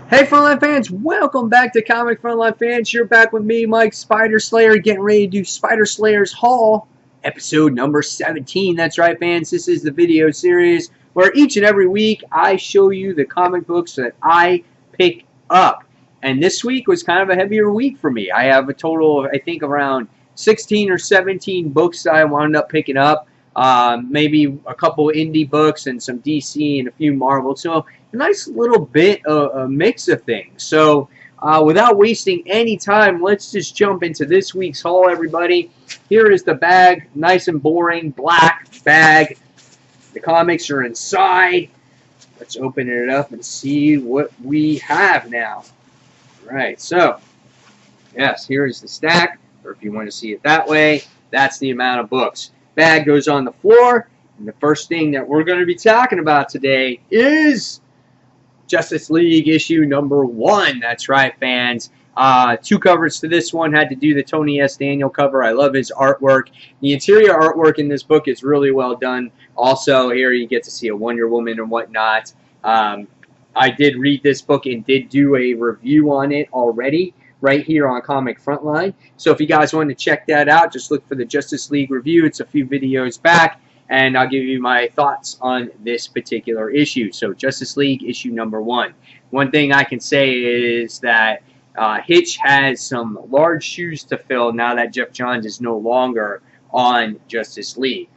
Hey Frontline fans, welcome back to Comic Frontline fans. You're back with me, Mike Spider Slayer, getting ready to do Spider Slayer's Haul, episode number 17. That's right fans, this is the video series where each and every week I show you the comic books that I pick up. And this week was kind of a heavier week for me. I have a total of, I think, around 16 or 17 books that I wound up picking up. Maybe a couple indie books and some DC and a few Marvel. So a nice little bit of a mix of things. So without wasting any time, let's just jump into this week's haul, everybody. Here is the bag, nice and boring, black bag. The comics are inside. Let's open it up and see what we have now. All right, so yes, here is the stack, or if you want to see it that way, that's the amount of books. Bag goes on the floor, and the first thing that we're going to be talking about today is Justice League issue number 1. That's right, fans. 2 covers to this one. Had to do the Tony S. Daniel cover. I love his artwork. The interior artwork in this book is really well done. Also, here you get to see a Wonder Woman and whatnot. I did read this book and did do a review on it already, right here on Comic Frontline. So if you guys want to check that out, just look for the Justice League review. It's a few videos back, and I'll give you my thoughts on this particular issue. So Justice League issue number 1. One thing I can say is that Hitch has some large shoes to fill now that Jeff Johns is no longer on Justice League.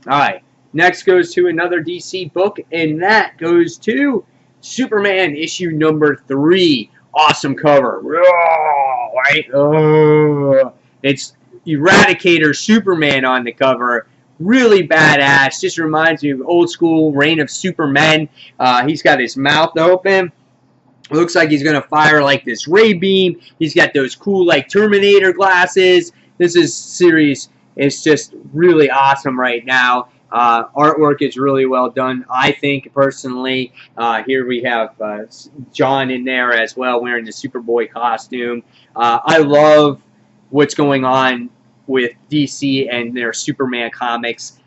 Alright, next goes to another DC book, and that goes to Superman issue number 3. Awesome cover. Right? It's Eradicator Superman on the cover. Really badass. Just reminds me of old school Reign of Superman. He's got his mouth open. Looks like he's going to fire like this ray beam. He's got those cool like Terminator glasses. This series is just really awesome right now. Artwork is really well done, I think, personally. Here we have John in there as well, wearing the Superboy costume. I love what's going on with DC and their Superman comics.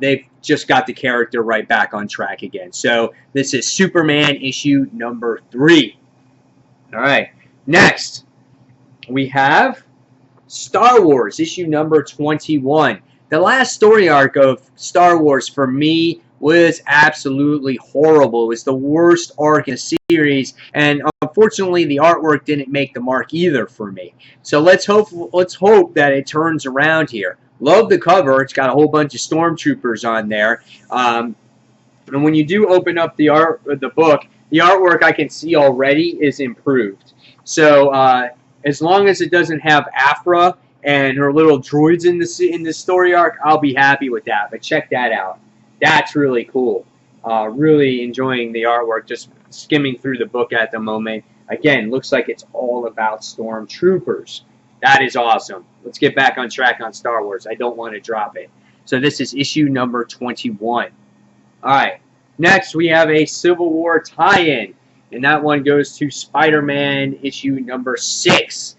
They've just got the character right back on track again. So this is Superman issue number 3. All right, next we have Star Wars issue number 21. The last story arc of Star Wars for me was absolutely horrible. It was the worst arc in the series, and unfortunately the artwork didn't make the mark either for me. So let's hope that it turns around here. Love the cover. It's got a whole bunch of stormtroopers on there. And when you do open up the book, the artwork I can see already is improved. So as long as it doesn't have Afra and her little droids in the story arc, I'll be happy with that. But check that out. That's really cool. Really enjoying the artwork, just skimming through the book at the moment. Again, looks like it's all about stormtroopers. That is awesome. Let's get back on track on Star Wars. I don't want to drop it. So this is issue number 21. Alright, next we have a Civil War tie-in. And that one goes to Spider-Man issue number 6.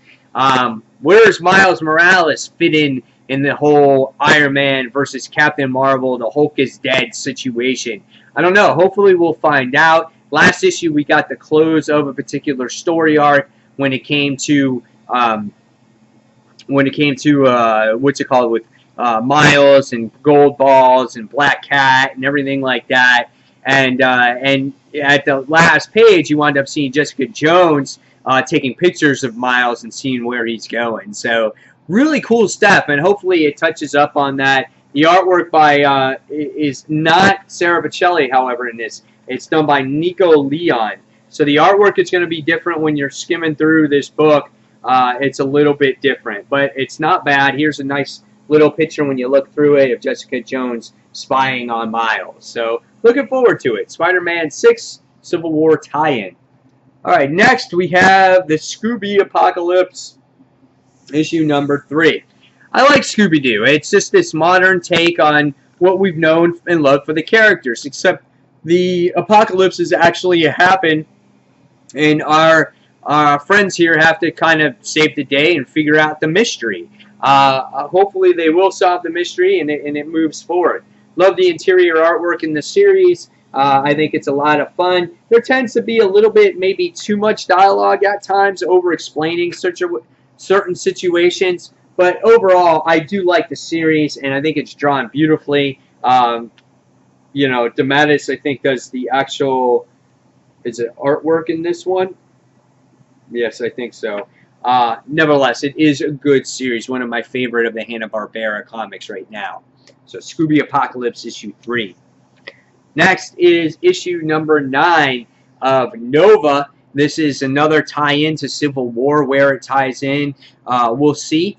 Where's Miles Morales fit in the whole Iron Man versus Captain Marvel, the Hulk is dead situation? I don't know. Hopefully we'll find out. Last issue we got the close of a particular story arc when it came to what's it called, with Miles and Gold Balls and Black Cat and everything like that. And at the last page you wind up seeing Jessica Jones taking pictures of Miles and seeing where he's going. So really cool stuff, and hopefully it touches up on that. The artwork by is not Sarah Bocelli, however, in this. It's done by Nico Leon. So the artwork is going to be different when you're skimming through this book. It's a little bit different, but it's not bad. Here's a nice little picture when you look through it of Jessica Jones spying on Miles. So looking forward to it. Spider-Man 6 Civil War tie-in. Alright, next we have the Scooby Apocalypse issue number 3. I like Scooby-Doo. It's just this modern take on what we've known and loved for the characters, except the apocalypse has actually happened, and our friends here have to kind of save the day and figure out the mystery. Hopefully they will solve the mystery and it moves forward. Love the interior artwork in the series. I think it's a lot of fun. There tends to be a little bit, maybe too much dialogue at times, over-explaining certain situations. But overall, I do like the series, and I think it's drawn beautifully. You know, DeMatteis, I think, does the actual, is it artwork in this one? Yes, I think so. Nevertheless, it is a good series, one of my favorite of the Hanna-Barbera comics right now. So, Scooby Apocalypse issue 3. Next is issue number 9 of Nova. This is another tie-in to Civil War. Where it ties in, we'll see.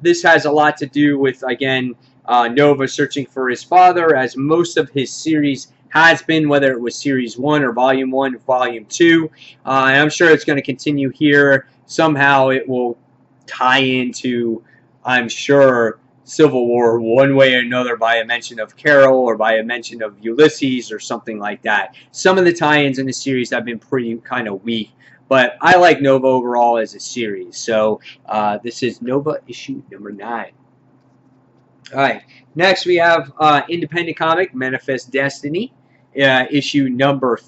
This has a lot to do with, again, Nova searching for his father, as most of his series has been, whether it was Series 1 or Volume 1 or Volume 2. And I'm sure it's going to continue here. Somehow it will tie into, I'm sure, Civil War one way or another by a mention of Carol or by a mention of Ulysses or something like that. Some of the tie-ins in the series have been pretty kind of weak, but I like Nova overall as a series. So this is Nova issue number 9. Alright, next we have independent comic, Manifest Destiny, issue number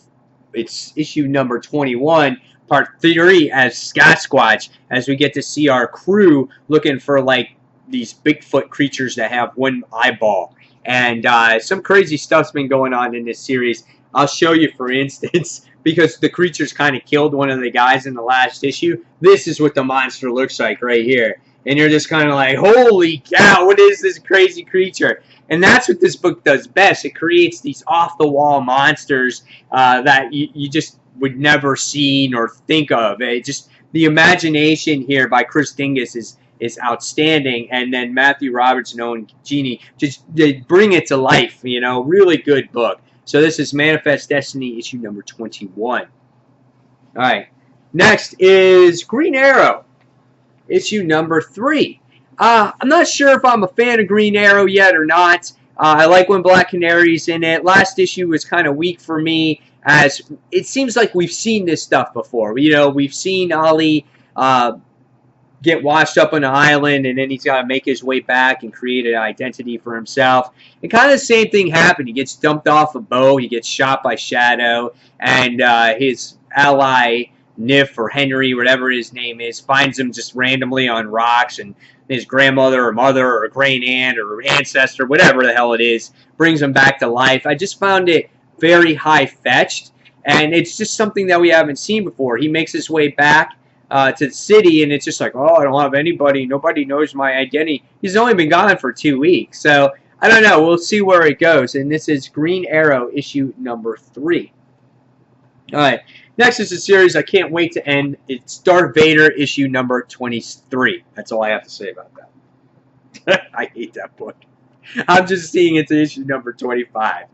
21, part 3 as Sasquatch, as we get to see our crew looking for like these Bigfoot creatures that have one eyeball. And some crazy stuff's been going on in this series. I'll show you, for instance, because the creatures kind of killed one of the guys in the last issue. This is what the monster looks like right here. And you're just kind of like, holy cow, what is this crazy creature? And that's what this book does best. It creates these off-the-wall monsters that you just would never seen or think of. It just, the imagination here by Chris Dingus is outstanding. And then Matthew Robertson and Genie, just they bring it to life, you know, really good book. So this is Manifest Destiny, issue number 21. All right. Next is Green Arrow, issue number 3. I'm not sure if I'm a fan of Green Arrow yet or not. I like when Black Canary's in it. Last issue was kind of weak for me, as it seems like we've seen this stuff before. You know, we've seen Ollie get washed up on an island, and then he's got to make his way back and create an identity for himself. And kind of the same thing happened. He gets dumped off a boat. He gets shot by Shadow, and his ally, Niff or Henry, whatever his name is, finds him just randomly on rocks, and his grandmother or mother or great aunt or ancestor, whatever the hell it is, brings him back to life. I just found it very high-fetched, and it's just something that we haven't seen before. He makes his way back to the city, and it's just like, oh, I don't have anybody. Nobody knows my identity. He's only been gone for 2 weeks, so I don't know. We'll see where it goes, and this is Green Arrow, issue number 3. All right. Next is a series I can't wait to end. It's Darth Vader, issue number 23. That's all I have to say about that. I hate that book. I'm just seeing it to issue number 25.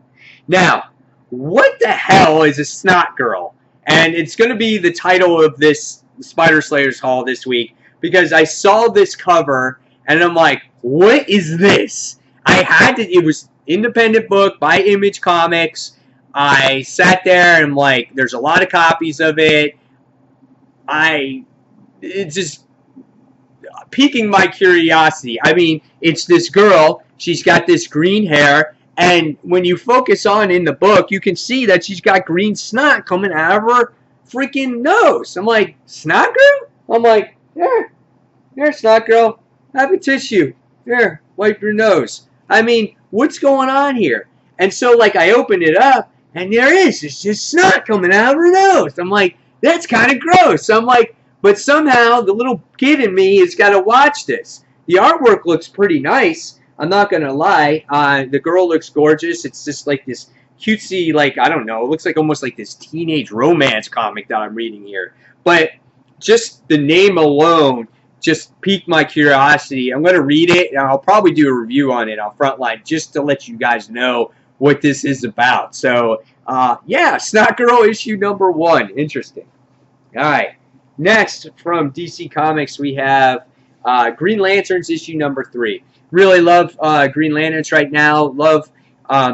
Now, what the hell is a Snotgirl? And it's going to be the title of this Spider Slayers haul this week, because I saw this cover, and I'm like, what is this? I had to, it was independent book by Image Comics. I sat there and I'm like, there's a lot of copies of it. It's just piquing my curiosity. I mean, it's this girl. She's got this green hair. And when you focus on in the book, you can see that she's got green snot coming out of her freaking nose. I'm like, Snot Girl? I'm like, here, Snot Girl. Have a tissue. Here, wipe your nose. I mean, what's going on here? And so, like, I open it up, and there is. It's just snot coming out of her nose. I'm like, that's kind of gross. I'm like, but somehow the little kid in me has got to watch this. The artwork looks pretty nice. I'm not going to lie. The girl looks gorgeous. It's just like this cutesy, like, I don't know. It looks like almost like this teenage romance comic that I'm reading here. But just the name alone just piqued my curiosity. I'm going to read it, and I'll probably do a review on it on Frontline just to let you guys know what this is about. So, yeah, Snotgirl issue number 1. Interesting. All right. Next, from DC Comics, we have Green Lanterns issue number 3. Really love Green Lanterns right now. Love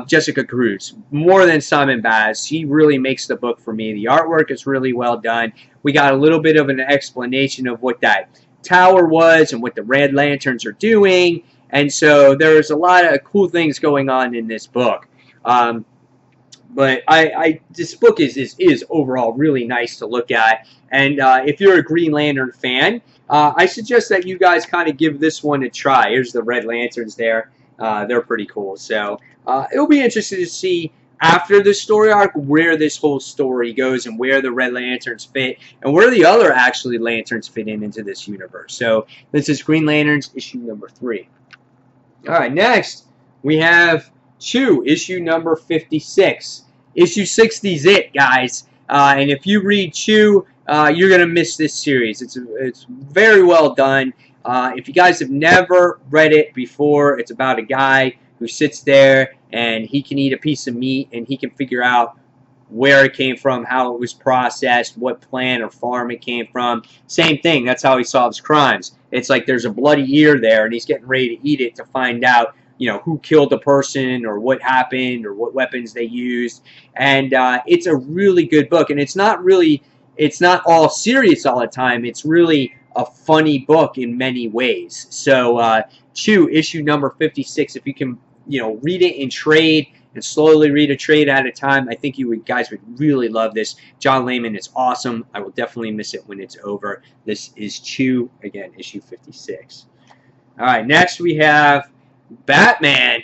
Jessica Cruz more than Simon Baz. She really makes the book for me. The artwork is really well done. We got a little bit of an explanation of what that tower was and what the Red Lanterns are doing. And so there's a lot of cool things going on in this book. But this book is overall really nice to look at. And if you're a Green Lantern fan, I suggest that you guys kind of give this one a try. Here's the Red Lanterns there. They're pretty cool. So it'll be interesting to see after the story arc where this whole story goes and where the Red Lanterns fit and where the other actually Lanterns fit into this universe. So this is Green Lanterns issue number 3. All right, next we have Chew, issue number 56. Issue 60 is it, guys. And if you read Chew, you're going to miss this series. It's very well done. If you guys have never read it before, it's about a guy who sits there and he can eat a piece of meat and he can figure out where it came from, how it was processed, what plant or farm it came from. Same thing. That's how he solves crimes. It's like there's a bloody ear there and he's getting ready to eat it to find out, you know, who killed the person or what happened or what weapons they used. And it's a really good book. And it's not all serious all the time. It's really a funny book in many ways. So Chew, issue number 56, if you can, you know, read it in trade and slowly read a trade at a time, I think you guys would really love this. John Layman is awesome. I will definitely miss it when it's over. This is Chew, again, issue 56. All right, next we have Batman,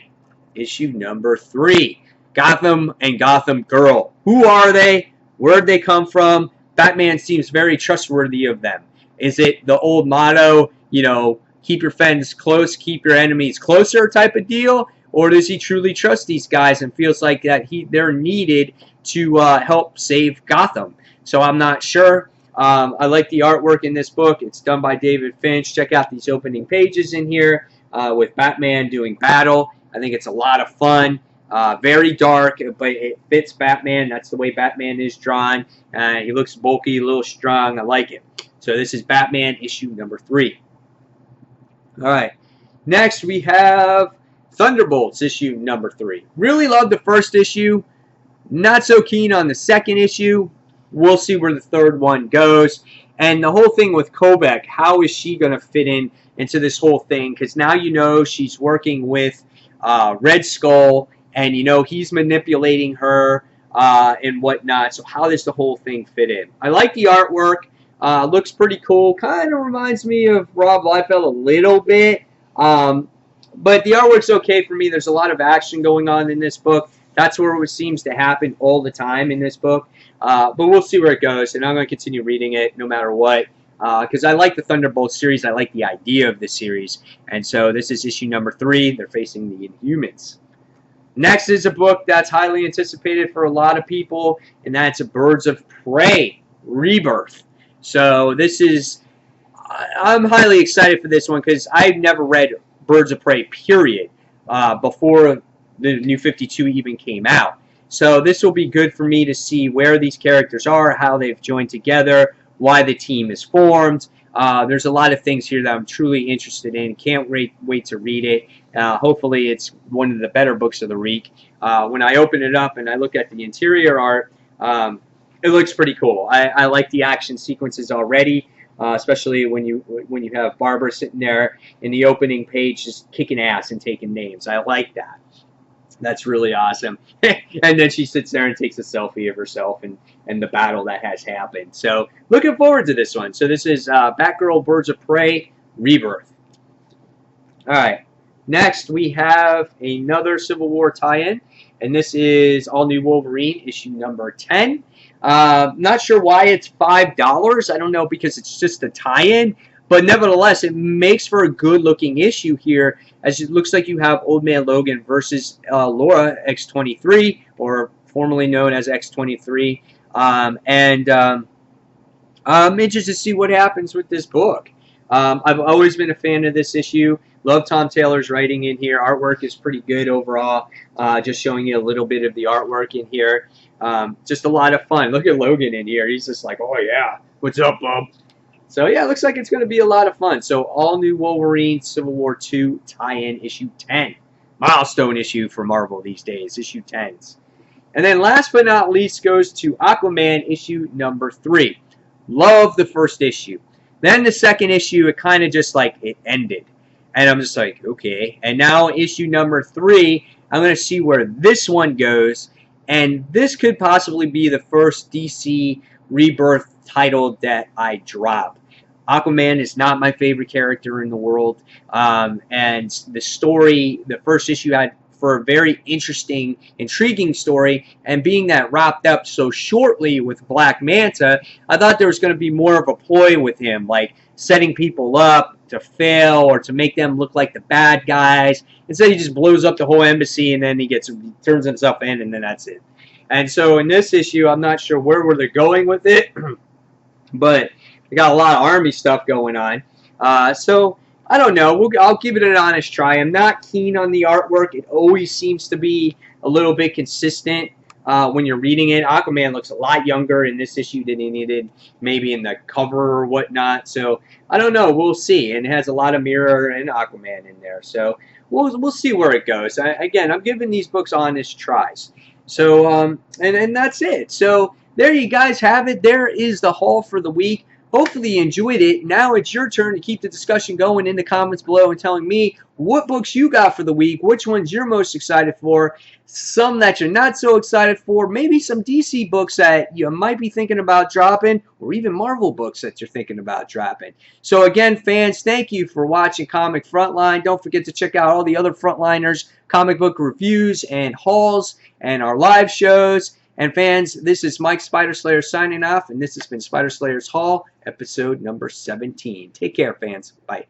issue number 3. Gotham and Gotham Girl. Who are they? Where'd they come from? Batman seems very trustworthy of them. Is it the old motto, you know, keep your friends close, keep your enemies closer type of deal? Or does he truly trust these guys and feels like that they're needed to help save Gotham? So I'm not sure. I like the artwork in this book. It's done by David Finch. Check out these opening pages in here with Batman doing battle. I think it's a lot of fun. Very dark, but it fits Batman. That's the way Batman is drawn. He looks bulky, a little strong. I like it. So this is Batman issue number 3. All right. Next we have Thunderbolts issue number 3. Really love the first issue. Not so keen on the second issue. We'll see where the third one goes. And the whole thing with Kobek, how is she going to fit into this whole thing? Because now you know she's working with Red Skull, and you know he's manipulating her and whatnot. So how does the whole thing fit in? I like the artwork. Looks pretty cool. Kind of reminds me of Rob Liefeld a little bit. But the artwork's okay for me. There's a lot of action going on in this book. That's where it seems to happen all the time in this book. But we'll see where it goes. And I'm going to continue reading it no matter what. Because I like the Thunderbolt series. I like the idea of the series. And so this is issue number 3. They're facing the Inhumans. Next is a book that's highly anticipated for a lot of people. And that's Birds of Prey Rebirth. So this is... I'm highly excited for this one because I've never read Birds of Prey, period, before the New 52 even came out. So this will be good for me to see where these characters are, how they've joined together, why the team is formed. There's a lot of things here that I'm truly interested in. Can't wait to read it. Hopefully it's one of the better books of the week. When I open it up and I look at the interior art, it looks pretty cool. I like the action sequences already. Especially when you have Barbara sitting there in the opening page just kicking ass and taking names. I like that. That's really awesome. And then she sits there and takes a selfie of herself and the battle that has happened. So looking forward to this one. So this is Batgirl Birds of Prey Rebirth. All right. Next we have another Civil War tie-in. And this is All New Wolverine issue number 10. Not sure why it's $5. I don't know, because it's just a tie-in. But nevertheless, it makes for a good-looking issue here, as it looks like you have Old Man Logan versus Laura X-23, or formerly known as X-23. I'm interested to see what happens with this book. I've always been a fan of this issue. Love Tom Taylor's writing in here. Artwork is pretty good overall. Just showing you a little bit of the artwork in here. Just a lot of fun. Look at Logan in here. He's just like, oh yeah, what's up, bub? So yeah, it looks like it's going to be a lot of fun. So All New Wolverine Civil War II tie-in issue 10. Milestone issue for Marvel these days, issue 10s. And then last but not least goes to Aquaman issue number 3. Love the first issue. Then the second issue, it kind of just like, it ended. And I'm just like, okay. And now issue number 3, I'm going to see where this one goes. And this could possibly be the first DC Rebirth title that I drop. Aquaman is not my favorite character in the world, and the story, the first issue had for a very interesting, intriguing story, and being that wrapped up so shortly with Black Manta, I thought there was going to be more of a ploy with him, like setting people up to fail or to make them look like the bad guys. Instead, he just blows up the whole embassy, and then he turns himself in, and then that's it. And so in this issue, I'm not sure where they're going with it, but they got a lot of army stuff going on. So I don't know. I'll give it an honest try. I'm not keen on the artwork. It always seems to be a little bit consistent when you're reading it. Aquaman looks a lot younger in this issue than he did maybe in the cover or whatnot. So I don't know. We'll see. And it has a lot of Mirror and Aquaman in there. So we'll see where it goes. Again, I'm giving these books honest tries. So and that's it. So there you guys have it. There is the haul for the week. Hopefully you enjoyed it. Now it's your turn to keep the discussion going in the comments below and telling me what books you got for the week, which ones you're most excited for, some that you're not so excited for, maybe some DC books that you might be thinking about dropping, or even Marvel books that you're thinking about dropping. So again, fans, thank you for watching Comic Frontline. Don't forget to check out all the other Frontliners comic book reviews and hauls and our live shows. And fans, this is Mike Spider Slayer signing off, and this has been Spider Slayer's Haul, episode number 17. Take care, fans. Bye.